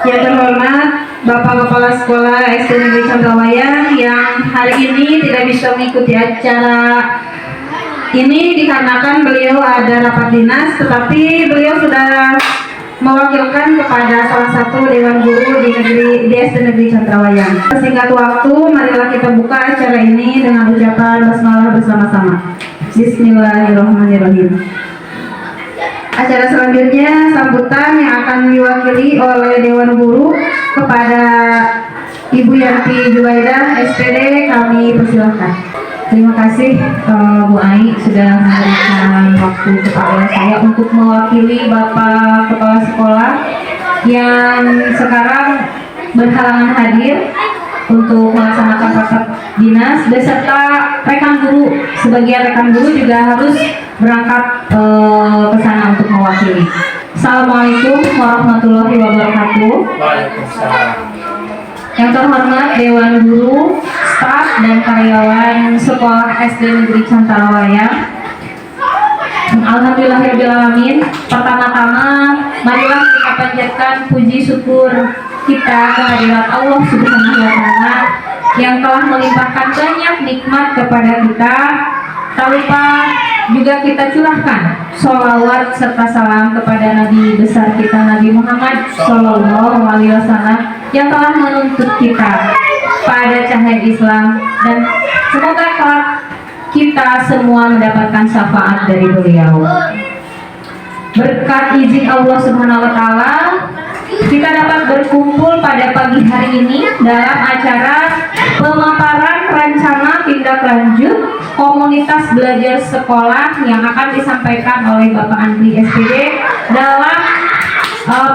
Yang terhormat Bapak Kepala Sekolah SD Negeri Chandrawayang yang hari ini tidak bisa mengikuti acara ini dikarenakan beliau ada rapat dinas, tetapi beliau sudah mewakilkan kepada salah satu Dewan Guru di SD Negeri Chandrawayang. Singkat waktu, marilah kita buka acara ini dengan ucapan basmalah bersama-sama. Bismillahirrahmanirrahim. Acara selanjutnya sambutan yang akan diwakili oleh Dewan Guru kepada Ibu Yanti Jubaidah SPD, kami persilahkan. Terima kasih Bu Ai sudah memberikan waktu kepada saya untuk mewakili Bapak Kepala Sekolah yang sekarang berhalangan hadir untuk melaksanakan rapat dinas beserta rekan guru. Sebagian rekan guru juga harus berangkat ke sana untuk mewakili. Assalamualaikum warahmatullahi wabarakatuh. Waalaikumsalam. Yang terhormat Dewan Guru, staf dan karyawan Sekolah SD Negeri Chandrawayang. Alhamdulillahirobbilalamin. Pertama-tama, marilah kita panjatkan puji syukur kita kehadirat Allah Subhanahu wa Ta'ala yang telah melimpahkan banyak nikmat kepada kita. Tak lupa juga kita curahkan sholawat serta salam kepada Nabi besar kita Nabi Muhammad Sallallahu Alaihi Wasallam yang telah menuntut kita pada cahaya Islam, dan semoga kelak kita semua mendapatkan syafaat dari beliau. Berkat izin Allah Subhanahu Wa Ta'ala, kita dapat berkumpul pada pagi hari ini dalam acara pemaparan rencana tindak lanjut komunitas belajar sekolah yang akan disampaikan oleh Bapak Andri SPD dalam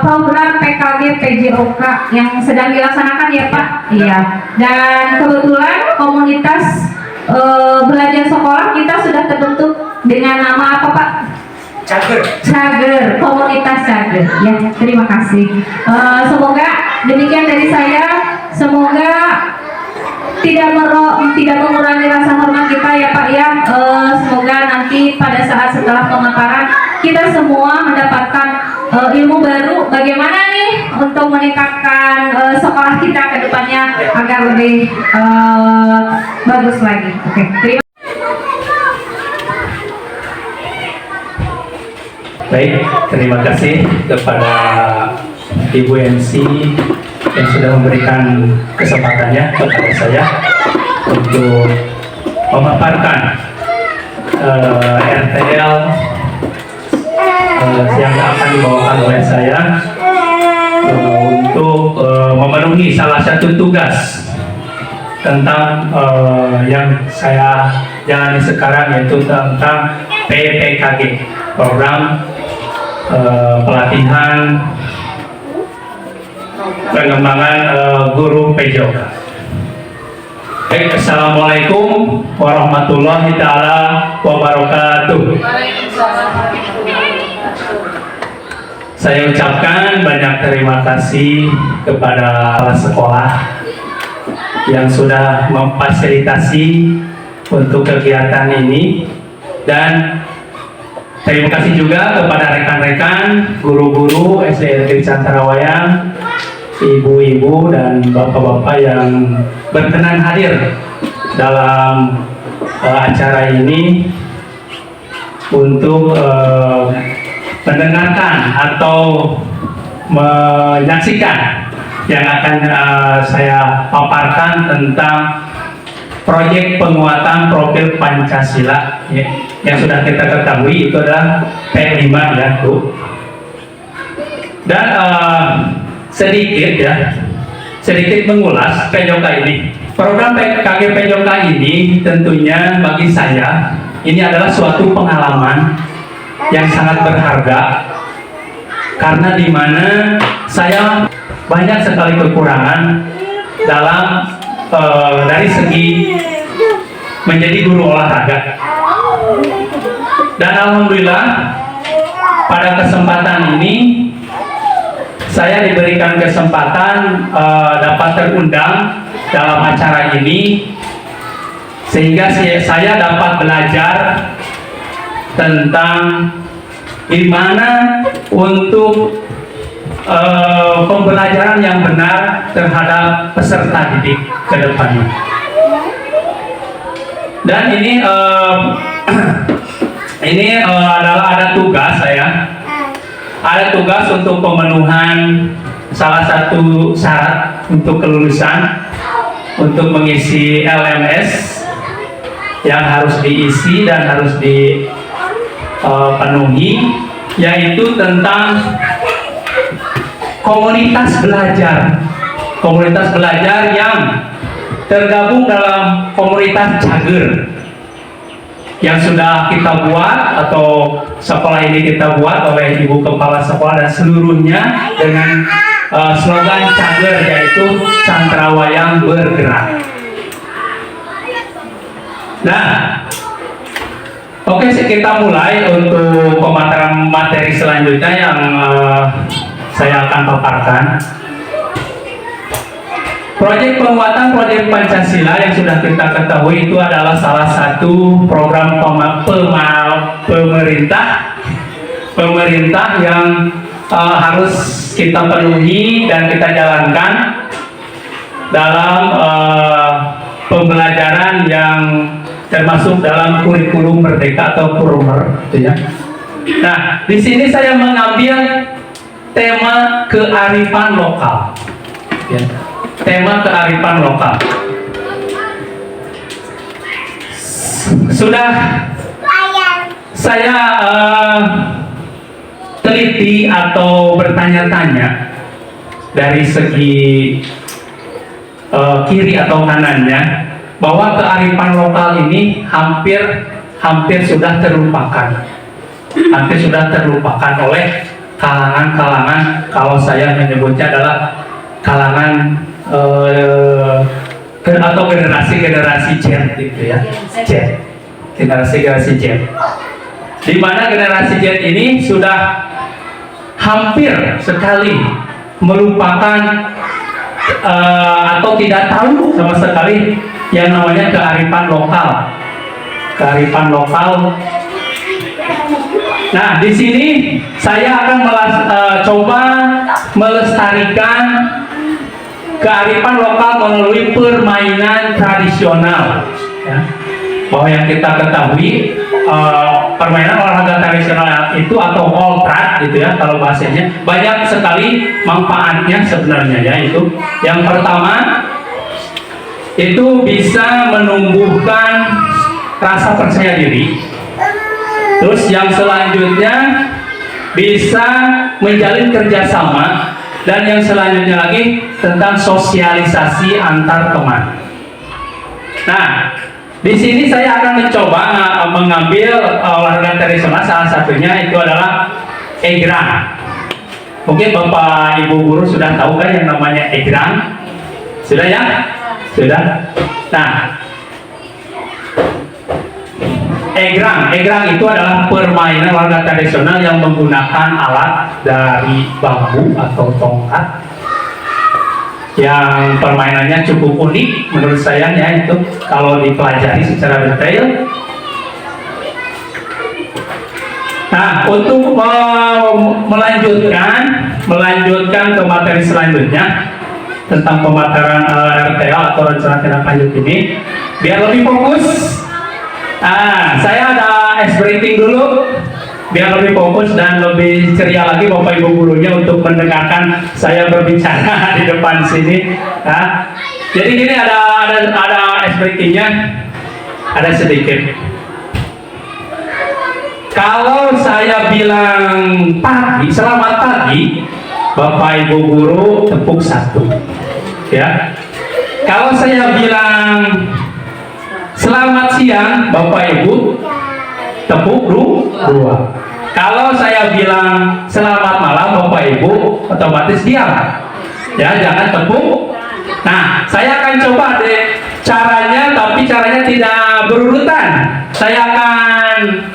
program PKG PJOK yang sedang dilaksanakan ya Pak. Iya. Dan kebetulan komunitas belajar sekolah kita sudah terbentuk dengan nama apa Pak? Cager, komunitas Cager. Ya, terima kasih. Semoga demikian dari saya. Semoga tidak mengurangi rasa hormat kita ya Pak ya. Semoga nanti pada saat setelah pemaparan kita semua mendapatkan ilmu baru bagaimana nih untuk meningkatkan sekolah kita ke depannya agar lebih bagus lagi. Oke, Baik, terima kasih kepada Ibu MC yang sudah memberikan kesempatannya kepada saya untuk memaparkan RTL yang akan dibawakan oleh saya untuk memenuhi salah satu tugas tentang yang saya jalani sekarang, yaitu tentang PPKG, program pelatihan pengembangan guru PJOK. Baik, assalamualaikum warahmatullahi taala wabarakatuh. Saya ucapkan banyak terima kasih kepada kepala sekolah yang sudah memfasilitasi untuk kegiatan ini, dan terima kasih juga kepada rekan-rekan guru-guru SD Negeri Chandrawayang, ibu-ibu dan bapak-bapak yang berkenan hadir dalam acara ini untuk mendengarkan atau menyaksikan yang akan saya paparkan tentang proyek penguatan profil Pancasila ya, yang sudah kita ketahui itu adalah P5 ya Bu. Dan sedikit mengulas PJOK ini. Program PKG PJOK ini tentunya bagi saya ini adalah suatu pengalaman yang sangat berharga, karena di mana saya banyak sekali kekurangan dalam dari segi menjadi guru olahraga. Dan alhamdulillah pada kesempatan ini saya diberikan kesempatan dapat terundang dalam acara ini, sehingga saya dapat belajar tentang gimana untuk pembelajaran yang benar terhadap peserta didik ke depannya. Dan ini adalah ada tugas saya. Ada tugas untuk pemenuhan salah satu syarat untuk kelulusan untuk mengisi LMS yang harus diisi dan harus dipenuhi, yaitu tentang komunitas belajar yang tergabung dalam komunitas Cager yang sudah kita buat atau sekolah ini kita buat oleh Ibu Kepala Sekolah dan seluruhnya dengan slogan Cager, yaitu Cantrawayang Bergerak. Nah, oke, kita mulai untuk pemaparan materi selanjutnya yang saya akan paparkan. Proyek penguatan proyek Pancasila yang sudah kita ketahui itu adalah salah satu program pemerintah yang harus kita penuhi dan kita jalankan dalam pembelajaran yang termasuk dalam kurikulum Merdeka atau Kurmer, gitu ya. Nah, di sini saya mengambil tema kearifan lokal. Ya. Tema kearifan lokal. Sudah saya teliti atau bertanya-tanya dari segi kiri atau kanannya, bahwa kearifan lokal ini hampir sudah terlupakan. Hampir sudah terlupakan oleh kalangan-kalangan, kalau saya menyebutnya adalah kalangan atau generasi Z, gitu ya, generasi Z, di mana generasi Z ini sudah hampir sekali melupakan atau tidak tahu sama sekali yang namanya kearifan lokal. Nah, di sini saya akan coba melestarikan kearifan lokal melalui permainan tradisional, ya. Bahwa yang kita ketahui permainan olahraga tradisional itu atau oltrat, gitu ya, kalau bahasanya banyak sekali manfaatnya sebenarnya, yaitu yang pertama itu bisa menumbuhkan rasa percaya diri. Terus yang selanjutnya bisa menjalin kerjasama. Dan yang selanjutnya lagi tentang sosialisasi antar teman. Nah, di sini saya akan mencoba mengambil olahraga tradisional, salah satunya itu adalah egrang. Mungkin Bapak Ibu guru sudah tahu kan yang namanya egrang? Sudah ya? Sudah. Nah, egrang itu adalah permainan olahraga tradisional yang menggunakan alat dari bambu atau tongkat, yang permainannya cukup unik menurut saya, ya, itu kalau dipelajari secara detail. Nah, untuk melanjutkan ke materi selanjutnya tentang pemaparan RTA atau rencana tindak lanjut ini, biar lebih fokus. Saya ada ice breaking dulu biar lebih fokus dan lebih ceria lagi Bapak Ibu gurunya untuk mendengarkan saya berbicara di depan sini. Jadi gini, ada ice breakingnya, ada sedikit. Kalau saya bilang pagi, selamat pagi, Bapak Ibu guru tepuk 1, ya. Kalau saya bilang selamat siang, Bapak Ibu tepuk 2. Kalau saya bilang selamat malam, Bapak Ibu otomatis diam, ya, jangan tepuk. Nah, saya akan coba deh caranya, tapi caranya tidak berurutan. Saya akan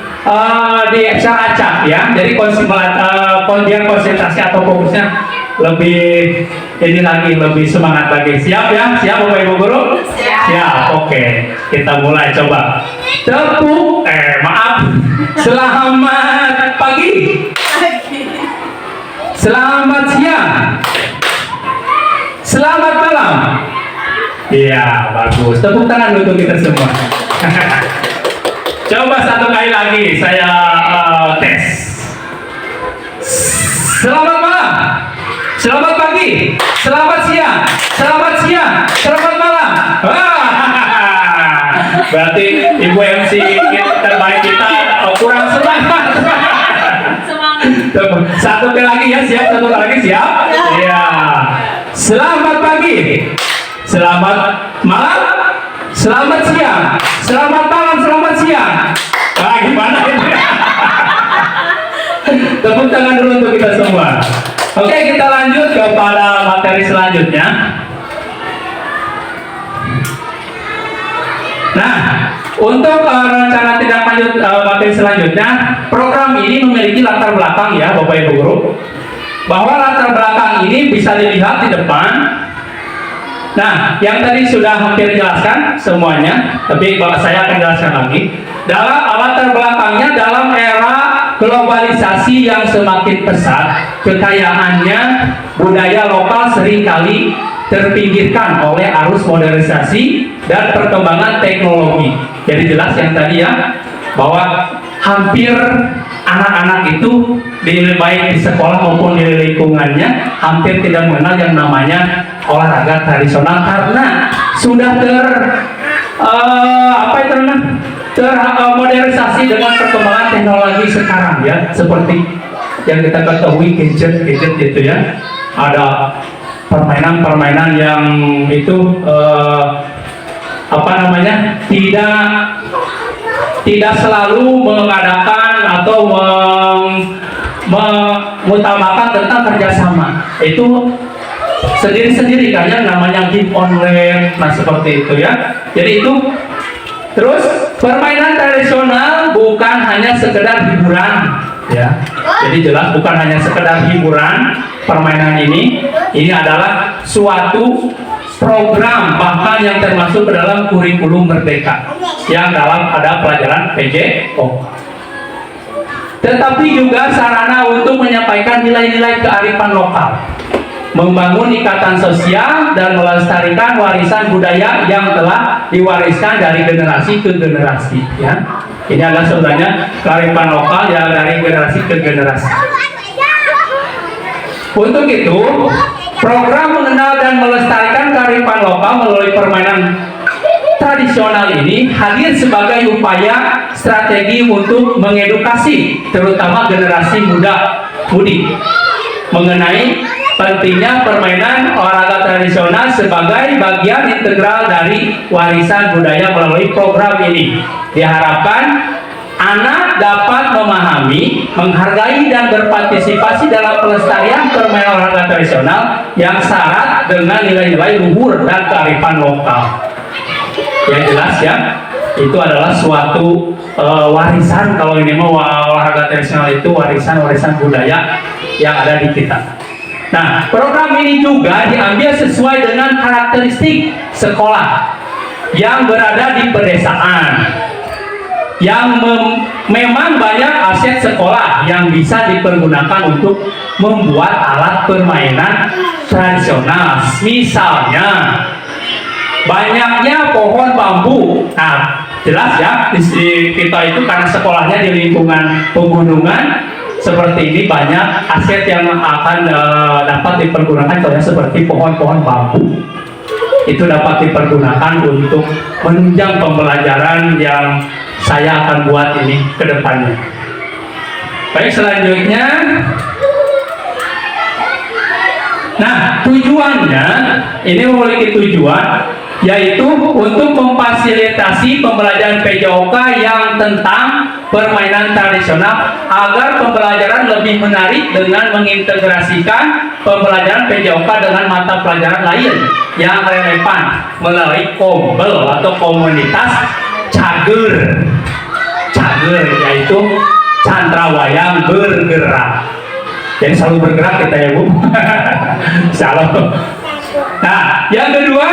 diacak-acak, ya. Jadi biar konsentrasi atau fokusnya lebih lebih semangat lagi. Siap ya? Siap Bapak Ibu guru? Siap. Oke, kita mulai coba. Tepuk, maaf. Selamat pagi. Selamat siang. Iya, bagus. Tepuk tangan untuk kita semua. Coba satu kali lagi saya tes. Selamat malam, selamat pagi, selamat siang, selamat siang, selamat malam. Berarti Ibu MC terbaik kita kurang semangat. Satu kali lagi ya, siap? Satu kali lagi siap? Iya. Selamat pagi, selamat malam, selamat siang, selamat malam, selamat siang. Ah, gimana ini? Tepuk tangan dulu untuk kita semua. Oke, kita lanjut kepada materi selanjutnya. Nah, untuk rencana tindak lanjut materi selanjutnya, program ini memiliki latar belakang ya, Bapak Ibu Guru. Bahwa latar belakang ini bisa dilihat di depan. Nah, yang tadi sudah hampir dijelaskan semuanya, tapi saya akan jelaskan lagi. Dalam latar belakangnya dalam era globalisasi yang semakin pesat, kekayaannya budaya lokal seringkali terpinggirkan oleh arus modernisasi dan perkembangan teknologi. Jadi jelas yang tadi ya, bahwa hampir anak-anak itu baik di sekolah maupun di lingkungannya hampir tidak mengenal yang namanya olahraga tradisional karena sudah termodernisasi dengan perkembangan teknologi sekarang ya, seperti yang kita ketahui gadget itu ya, ada permainan-permainan yang itu tidak selalu mengadakan atau mengutamakan tentang kerjasama. Itu sendiri-sendiri kan yang namanya game online, nah seperti itu ya. Jadi itu terus permainan tradisional bukan hanya sekedar hiburan ya. Jadi jelas bukan hanya sekedar hiburan permainan ini adalah suatu program bahkan yang termasuk ke dalam kurikulum Merdeka yang dalam ada pelajaran PJOK. Tetapi juga sarana untuk menyampaikan nilai-nilai kearifan lokal, membangun ikatan sosial dan melestarikan warisan budaya yang telah diwariskan dari generasi ke generasi ya. Ini adalah sebenarnya kearifan lokal yang dari generasi ke generasi. Untuk itu, program mengenal dan melestarikan kearifan lokal melalui permainan tradisional ini hadir sebagai upaya strategi untuk mengedukasi terutama generasi mudi mengenai pentingnya permainan olahraga tradisional sebagai bagian integral dari warisan budaya. Melalui program ini diharapkan anak dapat memahami, menghargai dan berpartisipasi dalam pelestarian permainan olahraga tradisional yang syarat dengan nilai-nilai luhur dan kearifan lokal. Yang jelas ya, itu adalah suatu warisan. Kalau ini mau olahraga tradisional itu warisan budaya yang ada di kita. Nah, program ini juga diambil sesuai dengan karakteristik sekolah yang berada di pedesaan, yang memang banyak aset sekolah yang bisa dipergunakan untuk membuat alat permainan tradisional. Misalnya, banyaknya pohon bambu. Nah, jelas ya, di kita itu karena sekolahnya di lingkungan pegunungan, seperti ini banyak aset yang akan dapat dipergunakan, contohnya seperti pohon-pohon bambu. Itu dapat dipergunakan untuk menunjang pembelajaran yang saya akan buat ini ke depannya. Baik, selanjutnya. Nah, tujuannya ini memiliki tujuan, yaitu untuk memfasilitasi pembelajaran PJOK yang tentang permainan tradisional agar pembelajaran lebih menarik dengan mengintegrasikan pembelajaran PJOK dengan mata pelajaran lain yang relevan melalui kombel atau komunitas cager, yaitu candrawayang bergerak. Jadi selalu bergerak kita ya Bu. Shalom. Nah, yang kedua,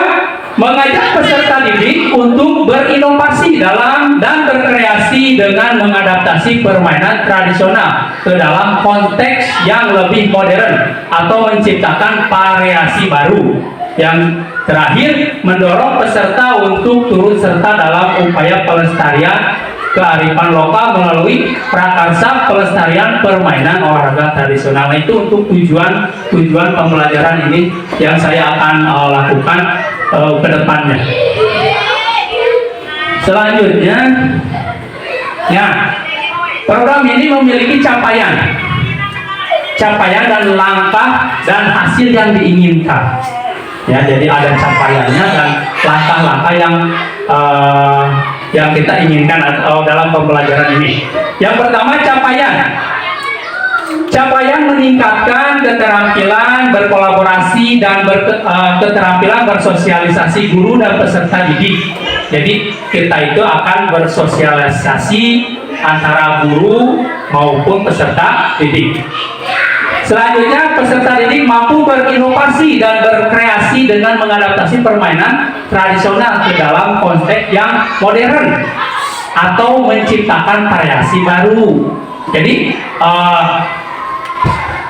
mengajak peserta didik untuk berinovasi dalam dan berkreasi dengan mengadaptasi permainan tradisional ke dalam konteks yang lebih modern atau menciptakan variasi baru yang Terakhir, mendorong peserta untuk turut serta dalam upaya pelestarian kearifan lokal melalui prakarsa pelestarian permainan olahraga tradisional. Nah, itu untuk tujuan pembelajaran ini yang saya akan lakukan ke depannya. Selanjutnya, ya, program ini memiliki capaian dan langkah dan hasil yang diinginkan. Ya, jadi ada capaiannya dan langkah-langkah yang kita inginkan dalam pembelajaran ini. Yang pertama, capaian meningkatkan keterampilan berkolaborasi dan keterampilan bersosialisasi guru dan peserta didik. Jadi kita itu akan bersosialisasi antara guru maupun peserta didik. Selanjutnya, peserta didik mampu berinovasi dan berkreasi dengan mengadaptasi permainan tradisional ke dalam konteks yang modern atau menciptakan variasi baru. Jadi,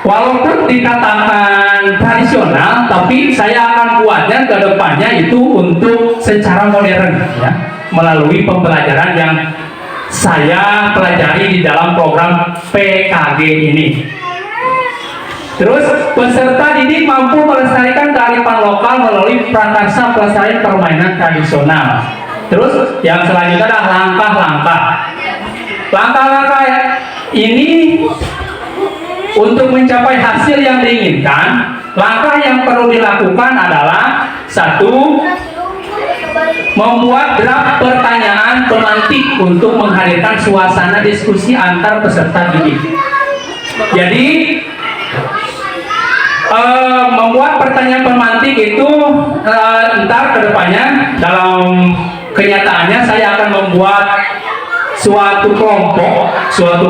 walaupun dikatakan tradisional, tapi saya akan buatnya ke depannya itu untuk secara modern, ya, melalui pembelajaran yang saya pelajari di dalam program PKG ini. Terus, peserta didik mampu melestarikan kearifan lokal melalui prakarsa pelestarian permainan tradisional. Terus, yang selanjutnya adalah langkah-langkah. Langkah-langkah ini untuk mencapai hasil yang diinginkan, langkah yang perlu dilakukan adalah: 1. Membuat draft pertanyaan pemantik untuk menghadirkan suasana diskusi antar peserta didik. Jadi, membuat pertanyaan pemantik itu ntar kedepannya dalam kenyataannya saya akan membuat suatu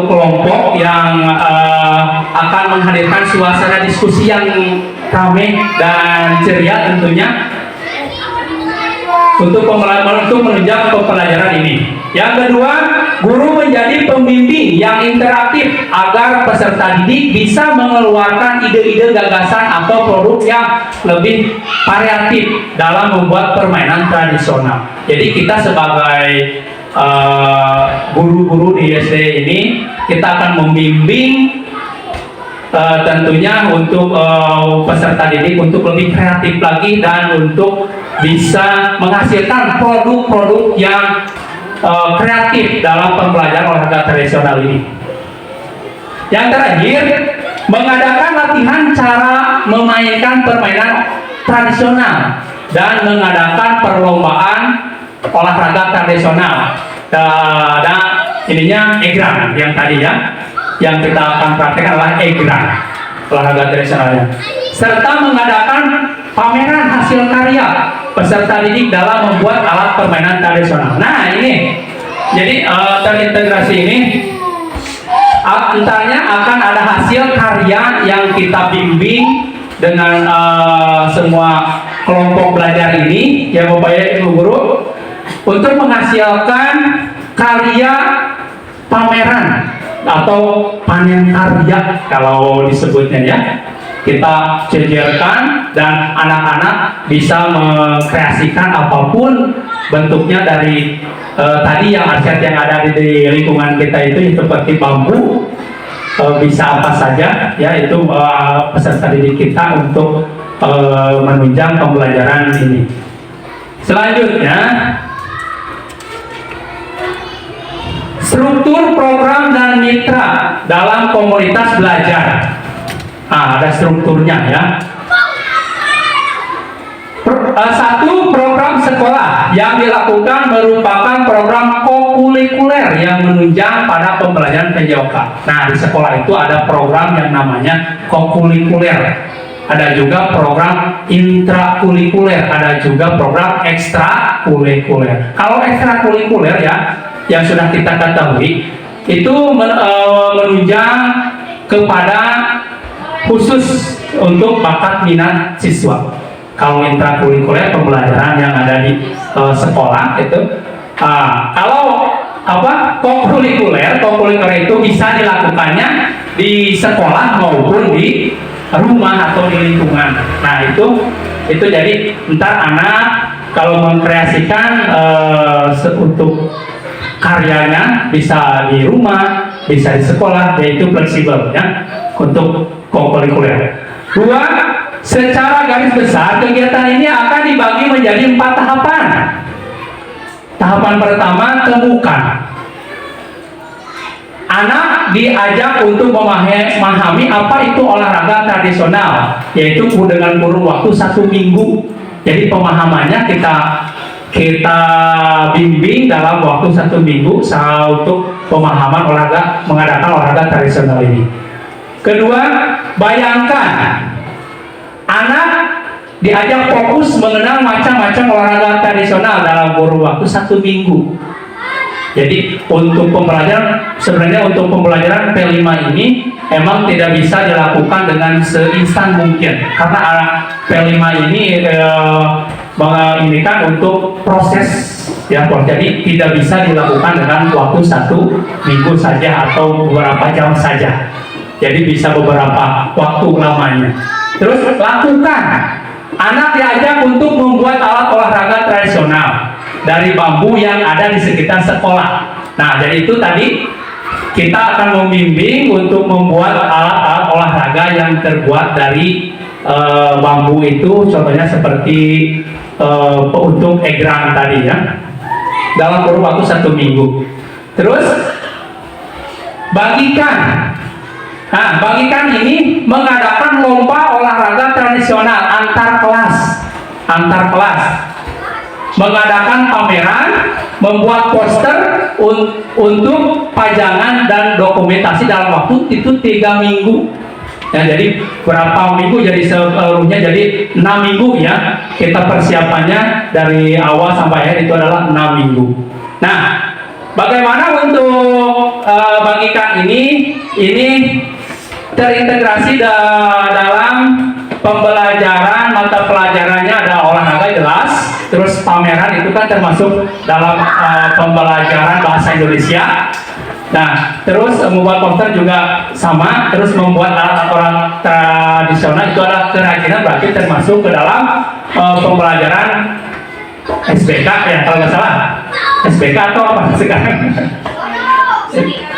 kelompok yang akan menghadirkan suasana diskusi yang ramai dan ceria tentunya untuk menunjang pembelajaran ini. Yang kedua, guru menjadi pembimbing yang interaktif agar peserta didik bisa mengeluarkan ide-ide gagasan atau produk yang lebih variatif dalam membuat permainan tradisional. Jadi kita sebagai guru-guru di SD ini, kita akan membimbing tentunya untuk peserta didik untuk lebih kreatif lagi dan untuk bisa menghasilkan produk-produk yang kreatif dalam pembelajaran olahraga tradisional ini. Yang terakhir, mengadakan latihan cara memainkan permainan tradisional dan mengadakan perlombaan olahraga tradisional. Dan ininya egrang yang tadi ya, yang kita akan praktekkan adalah egrang olahraga tradisionalnya, serta mengadakan pameran hasil karya peserta didik dalam membuat alat permainan tradisional. Nah, ini jadi terintegrasi ini antaranya akan ada hasil karya yang kita bimbing dengan semua kelompok belajar ini, ya Bapak Ibu guru, untuk menghasilkan karya pameran atau panen karya kalau disebutnya ya. Kita jejerkan dan anak-anak bisa mengkreasikan apapun bentuknya dari tadi yang aset yang ada di lingkungan kita itu seperti bambu, bisa apa saja ya, itu peserta didik kita untuk menunjang pembelajaran ini. Selanjutnya, struktur program dan mitra dalam komunitas belajar. Ada strukturnya ya. Satu, program sekolah yang dilakukan merupakan program kokurikuler yang menunjang pada pembelajaran PJOK. Nah, di sekolah itu ada program yang namanya kokurikuler. Ada juga program intrakurikuler, ada juga program ekstrakurikuler. Kalau ekstrakurikuler ya, yang sudah kita ketahui, itu menunjang kepada khusus untuk bakat minat siswa. Kalau intrakurikuler pembelajaran yang ada di sekolah itu, kalau kokurikuler itu bisa dilakukannya di sekolah maupun di rumah atau di lingkungan. Nah, itu Itu jadi ntar anak kalau mengkreasikan untuk karyanya bisa di rumah, bisa di sekolah, yaitu fleksibel ya untuk kokurikuler. Dua, secara garis besar kegiatan ini akan dibagi menjadi 4 tahapan. Tahapan pertama, temukan. Anak diajak untuk memahami apa itu olahraga tradisional, yaitu dengan kurun waktu 1 minggu. Jadi pemahamannya kita bimbing dalam waktu 1 minggu untuk pemahaman mengadakan olahraga tradisional ini. Kedua, bayangkan anak diajak fokus mengenal macam-macam olahraga tradisional dalam kurun waktu 1 minggu. Jadi untuk pembelajaran, sebenarnya untuk pembelajaran P5 ini emang tidak bisa dilakukan dengan seinstan mungkin, karena anak P5 ini menginginkan untuk proses ya, jadi tidak bisa dilakukan dengan waktu 1 minggu saja atau beberapa jam saja. Jadi bisa beberapa waktu lamanya. Terus lakukan. Anak diajak untuk membuat alat olahraga tradisional dari bambu yang ada di sekitar sekolah. Nah, jadi itu tadi kita akan membimbing untuk membuat alat-alat olahraga yang terbuat dari bambu itu, contohnya seperti untuk egrang tadi ya, dalam kurun waktu 1 minggu. Terus bagikan. Nah, bagikan ini mengadakan lomba olahraga tradisional antar kelas, mengadakan pameran, membuat poster untuk pajangan dan dokumentasi dalam waktu itu 3 minggu. Ya, jadi berapa minggu, jadi seluruhnya jadi 6 minggu ya. Kita persiapannya dari awal sampai akhir itu adalah 6 minggu. Nah, bagaimana untuk bagikan ini terintegrasi dalam pembelajaran, mata pelajarannya ada olahraga jelas, terus pameran itu kan termasuk dalam pembelajaran bahasa Indonesia. Nah, terus membuat poster juga sama, terus membuat alat-alat tradisional itu adalah kerajinan, berarti termasuk ke dalam pembelajaran SBK ya, kalau nggak salah. SBK atau apa sekarang?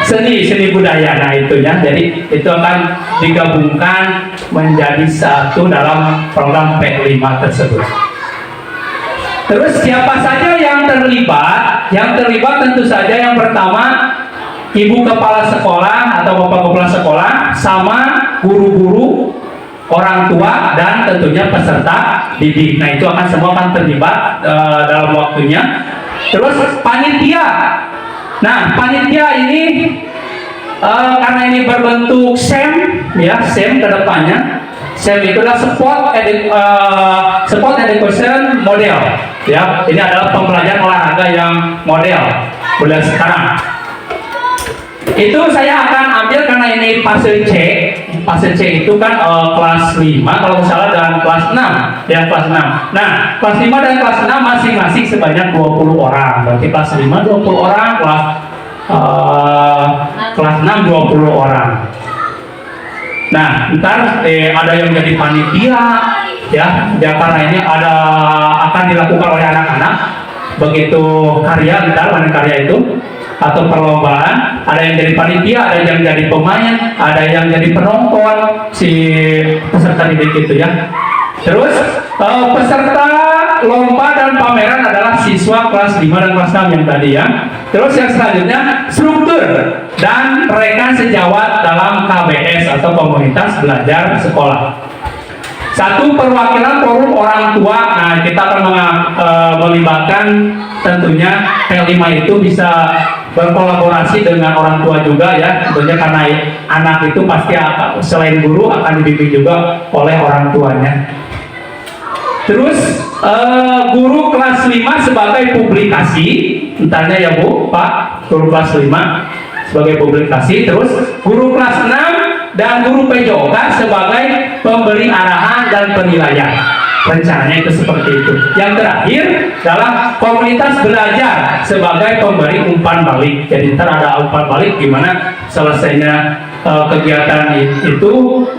Seni budaya. Nah itu ya, jadi itu akan digabungkan menjadi satu dalam program P5 tersebut. Terus siapa saja yang terlibat? Yang terlibat tentu saja yang pertama ibu kepala sekolah atau bapak kepala sekolah sama guru-guru, orang tua, dan tentunya peserta didik. Nah itu akan semua akan terlibat dalam waktunya. Terus panitia. Nah, panitia ini karena ini berbentuk SEM ya, SEM ke depannya. SEM itu adalah sport education model ya. Ini adalah pembelajaran olahraga yang model mulai sekarang. Itu saya akan ambil karena ini fase C. Fase C itu kan kelas 5 kalau salah dan kelas 6 ya, kelas 6. Nah, kelas 5 dan kelas 6 masing-masing sebanyak 20 orang. Berarti kelas 5 20 orang, kelas 6 20 orang. Nah, ntar ada yang jadi panitia ya, karena ini akan dilakukan oleh anak-anak. Begitu karya, ntar mana karya itu atau perlombaan, ada yang jadi panitia, ada yang jadi pemain, ada yang jadi penonton si peserta didik itu ya. Terus peserta lomba dan pameran adalah siswa kelas 5 dan kelas 6 yang tadi ya. Terus yang selanjutnya struktur dan rekan sejawat dalam KBS atau komunitas belajar sekolah. Satu, perwakilan forum orang tua. Nah, kita akan melibatkan tentunya P5 itu bisa berkolaborasi dengan orang tua juga ya, tentunya karena anak itu pasti selain guru akan dibimbing juga oleh orang tuanya. Terus guru kelas 5 sebagai publikasi, entahnya ya Bu, Pak, guru kelas 5 sebagai publikasi. Terus guru kelas 6 dan guru PJOK sebagai pemberi arahan dan penilaian. Rencananya itu seperti itu. Yang terakhir dalam komunitas belajar sebagai pemberi umpan balik. Jadi ntar ada umpan balik gimana selesainya kegiatan itu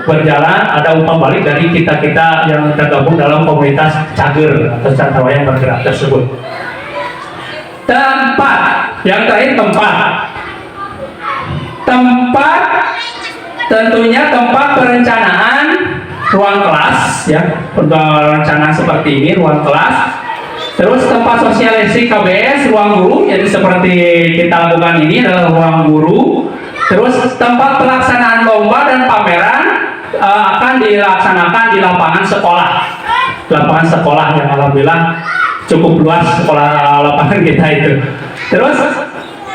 berjalan, ada umpan balik dari kita-kita yang tergabung dalam komunitas cager atau catrawa yang bergerak tersebut. Tempat, yang terakhir tempat tentunya tempat perencanaan ruang kelas, ya, perencanaan seperti ini ruang kelas. Terus tempat sosialisasi KBS, ruang guru, jadi seperti kita lakukan ini adalah ruang guru. Terus tempat pelaksanaan lomba dan pameran akan dilaksanakan di lapangan sekolah yang alhamdulillah cukup luas sekolah lapangan kita itu. Terus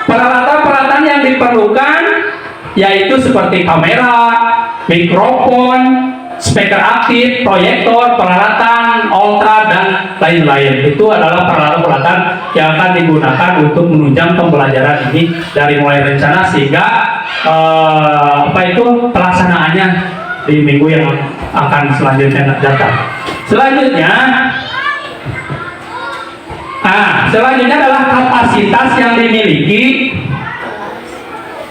peralatan-peralatan yang diperlukan yaitu seperti kamera, mikrofon, speaker aktif, proyektor, peralatan, ultra, dan lain-lain. Itu adalah peralatan-peralatan yang akan digunakan untuk menunjang pembelajaran ini dari mulai rencana sehingga pelaksanaannya di minggu yang akan selanjutnya datang. Selanjutnya adalah kapasitas yang dimiliki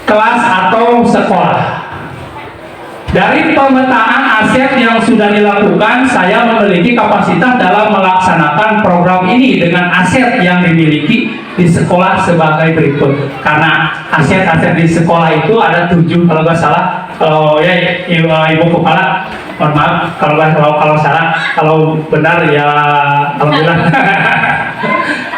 kelas atau sekolah. Dari pemetaan aset yang sudah dilakukan, saya memiliki kapasitas dalam melaksanakan program ini dengan aset yang dimiliki di sekolah sebagai berikut. Karena aset-aset di sekolah itu ada 7 kalau nggak salah. Kalau ya Ibu Kepala, mohon maaf kalau salah, kalau benar ya alhamdulillah.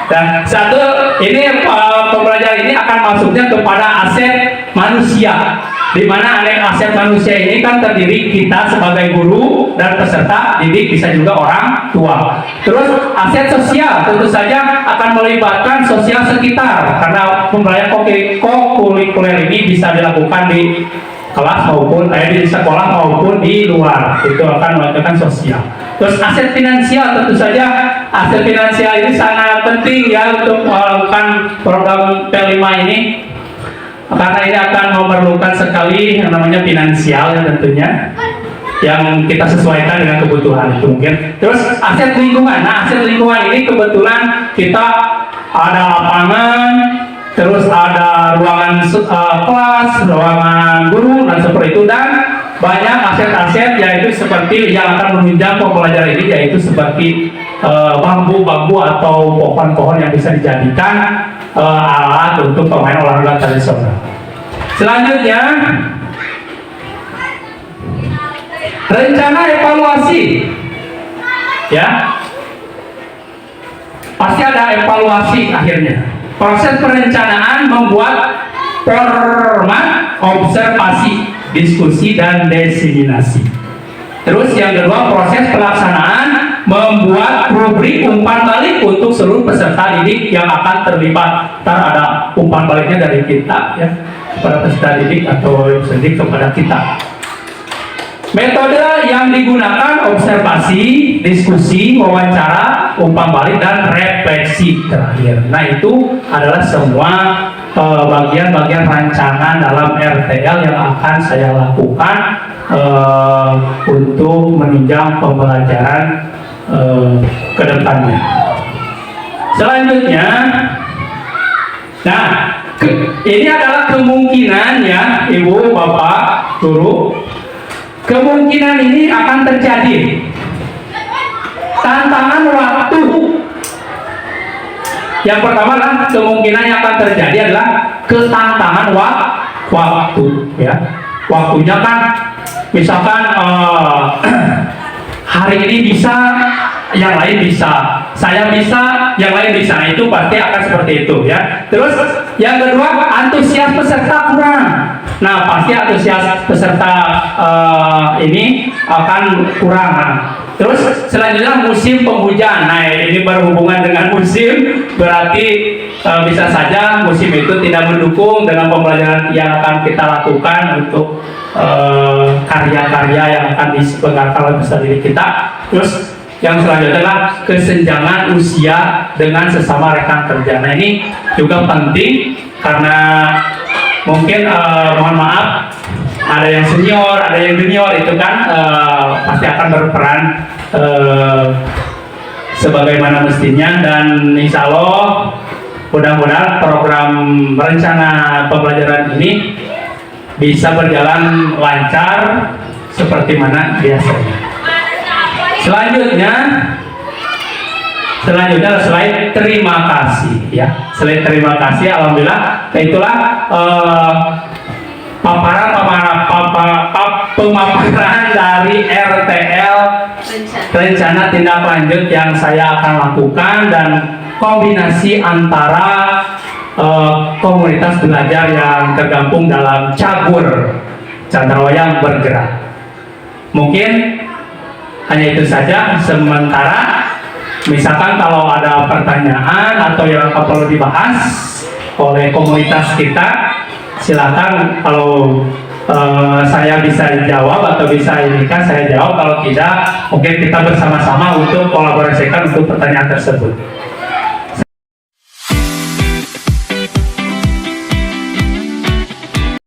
Dan satu, ini pembelajaran ini akan masuknya kepada aset manusia, di mana aset manusia ini kan terdiri kita sebagai guru dan peserta didik, bisa juga orang tua. Terus aset sosial tentu saja akan melibatkan sosial sekitar, karena pembelajaran kurikuler ini bisa dilakukan di kelas maupun di sekolah maupun di luar, itu akan melakukan sosial. Terus aset finansial, tentu saja aset finansial ini sangat penting ya untuk melakukan program P5 ini, karena ini akan memerlukan sekali yang namanya finansial ya tentunya, yang kita sesuaikan dengan kebutuhan itu mungkin. Terus aset lingkungan, nah aset lingkungan ini kebetulan kita ada lapangan, terus ada ruangan kelas, ruangan guru, dan seperti itu, dan banyak aset-aset yaitu seperti yang akan menunjang pembelajaran ini, yaitu seperti bambu-bambu atau pohon-pohon yang bisa dijadikan alat untuk pemain olahraga tradisional. Selanjutnya, rencana evaluasi, ya, pasti ada evaluasi akhirnya. Proses perencanaan membuat format observasi, diskusi, dan diseminasi. Terus yang kedua, proses pelaksanaan membuat rubrik umpan balik untuk seluruh peserta didik yang akan terlibat. Ntar ada umpan baliknya dari kita ya, kepada peserta didik atau didik kepada kita. Metode yang digunakan observasi, diskusi, wawancara, umpan balik, dan refleksi terakhir. Nah itu adalah semua bagian-bagian rancangan dalam RTL yang akan saya lakukan untuk menunjang pembelajaran ke depannya. Selanjutnya, nah ini adalah kemungkinan ya Ibu, Bapak, Guru. Kemungkinan ini akan terjadi. Tantangan waktu. Yang pertama adalah kemungkinan yang akan terjadi adalah ketantangan waktu. Ya, waktunya kan, misalkan hari ini bisa, yang lain bisa. Saya bisa, yang lain bisa. Itu pasti akan seperti itu ya. Terus yang kedua, antusias peserta kurang. Nah pasti antusias peserta ini akan kurang. Nah, terus selanjutnya musim penghujan. Nah ini berhubungan dengan musim, berarti bisa saja musim itu tidak mendukung dengan pembelajaran yang akan kita lakukan untuk karya-karya yang akan diselenggarakan oleh peserta didik kita. Terus yang selanjutnya adalah kesenjangan usia dengan sesama rekan kerja. Nah ini juga penting karena mungkin mohon maaf, ada yang senior, ada yang junior, itu kan pasti akan berperan sebagaimana mestinya. Dan insya Allah mudah-mudahan program rencana pembelajaran ini bisa berjalan lancar seperti mana biasanya. Selanjutnya selain terima kasih ya, selain terima kasih, alhamdulillah, itulah pemaparan dari RTL, rencana tindak lanjut yang saya akan lakukan, dan kombinasi antara komunitas belajar yang tergabung dalam Cagur Candrawayang Bergerak. Mungkin hanya itu saja sementara. Misalkan kalau ada pertanyaan atau yang perlu dibahas oleh komunitas kita, silakan. Kalau saya bisa jawab atau bisa ini kan saya jawab, kalau tidak mungkin kita bersama-sama untuk kolaborasikan untuk pertanyaan tersebut.